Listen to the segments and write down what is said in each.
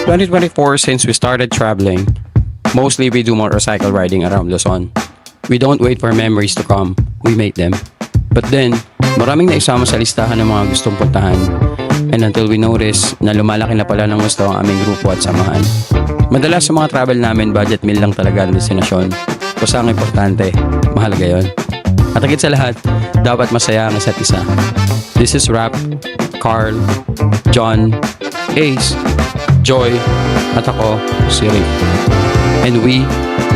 2024, since we started traveling, mostly we do motorcycle riding around Luzon. We don't wait for memories to come, we make them. But then, maraming naisama sa listahan ng mga gustong puntahan. And until we notice na lumalaki na pala ng gusto ang aming grupo at samahan. Madalas sa mga travel namin, budget meal lang talaga ang destinasyon. Basta ang importante, mahalaga yon. At higit sa lahat, dapat masaya ang isa't isa. This is Rap, Carl, John, Ace, Joy, at ako, si Rick. And we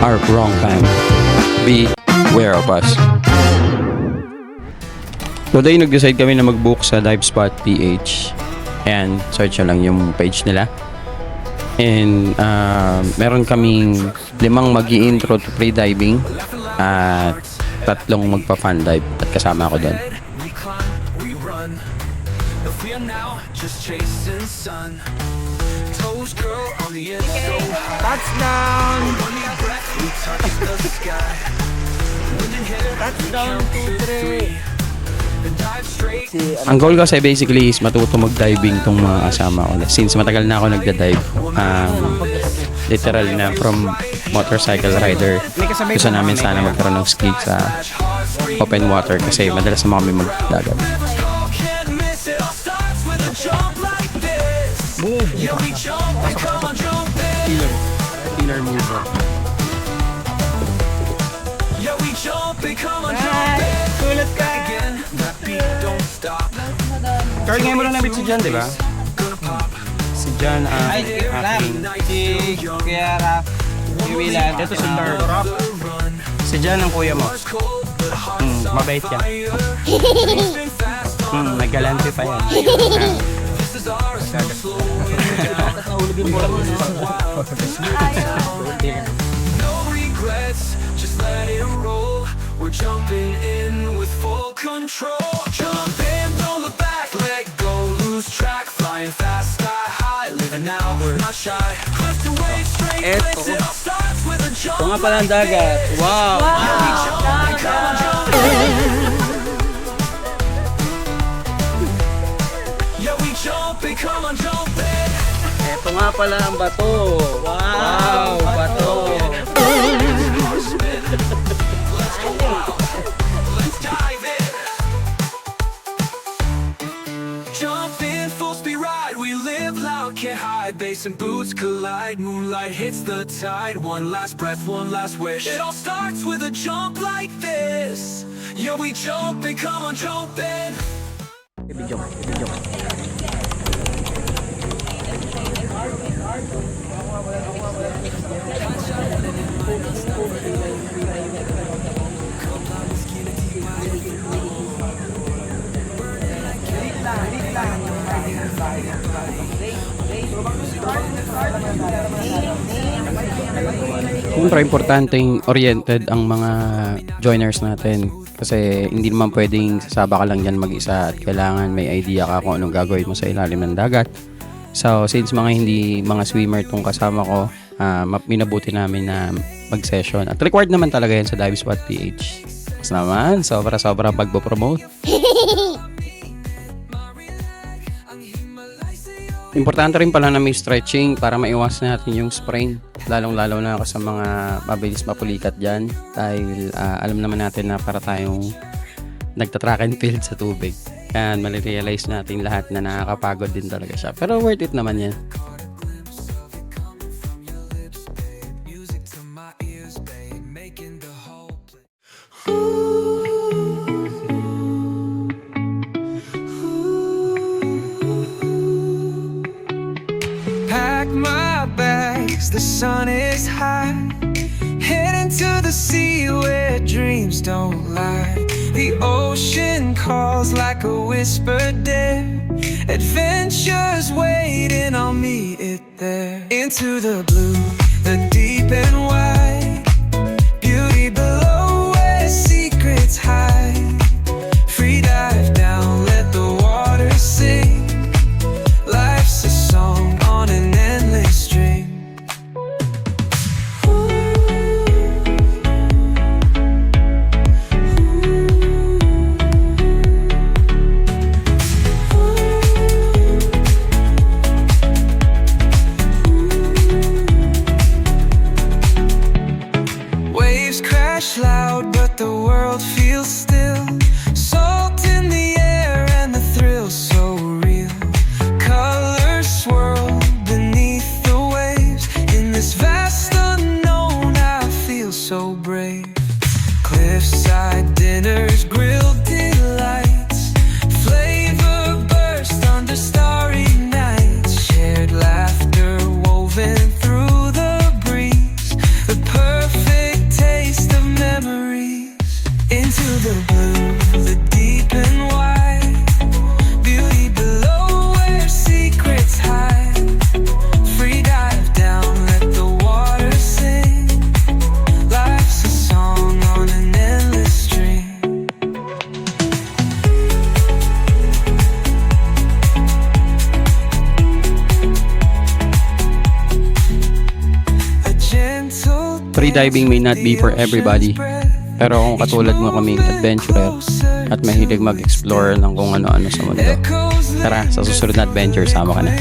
are Wrong Fam. Beware of us. Today, nag-decide kami na mag-book sa Dive Spot PH. And search lang yung page nila. And meron kaming 5 mag-i-intro to pre-diving at 3 magpa-fun dive at kasama ako doon. Touchdown! Touchdown 2-3! Ang goal ko kasi basically is matuto mag-diving tong mga kasama ko. Since matagal na ako nagda-dive, literal na from motorcycle rider, gusto namin sana magkaroon ng skill sa open water kasi madalas na kami magdagat. Move! Killer move. Sulat ka! Carl, ngayon mo lang nabit si John, di ba? Si John ang aking... Si Kuya Rap, si Willan. Ito si Carl. Si John ang kuya mo. Mabait yan. Naggalante pa yan. We're jumping in with full control. Jump in, don't look back, let go, lose track. Flying fast, sky high, living now, we're not shy. Cliff to wave, straight flips, it all starts with a jump. Ito nga pala ang dagat. Wow! Yeah, we jumping, come on, jumping. Ito nga pala ang bato. Wow! Bato! Let's dive in. Jump in, full speed ride. We live loud, can't hide. Bass and boots collide. Moonlight hits the tide. One last breath, one last wish. It all starts with a jump like this. Yeah, we jump and come on, jump in. Siyempre, importanteng oriented ang mga joiners natin. Kasi hindi naman pwedeng sasaba ka lang dyan mag-isa at kailangan may idea ka kung anong gagawin mo sa ilalim ng dagat. So, since hindi mga swimmer tong kasama ko, minabuti namin na mag-session. At required naman talaga yan sa Dive Spot PH. Mas naman, sobra-sobra pagpo-promote. Importante rin pala na may stretching para maiwasan natin yung sprain. Lalong-lalo na ako sa mga mabilis mapulikat dyan. Dahil alam naman natin na para tayong nagtatrack and field sa tubig. Kaya mali-realize natin lahat na nakakapagod din talaga siya. Pero worth it naman yan. Pack my bags, the sun is high. Heading to the sea where dreams don't lie. The ocean calls like a whispered dare. Adventures waiting, I'll meet it there. Into the blue, the deep and wide. Beauty below where secrets hide. Free dive down, let the water sing. Life's a song on an endless string. Freediving may not be for everybody, pero kung katulad mo kaming adventurer at mahilig mag-explore ng kung ano-ano sa mundo, tara, sa susunod na adventure, sama ka na.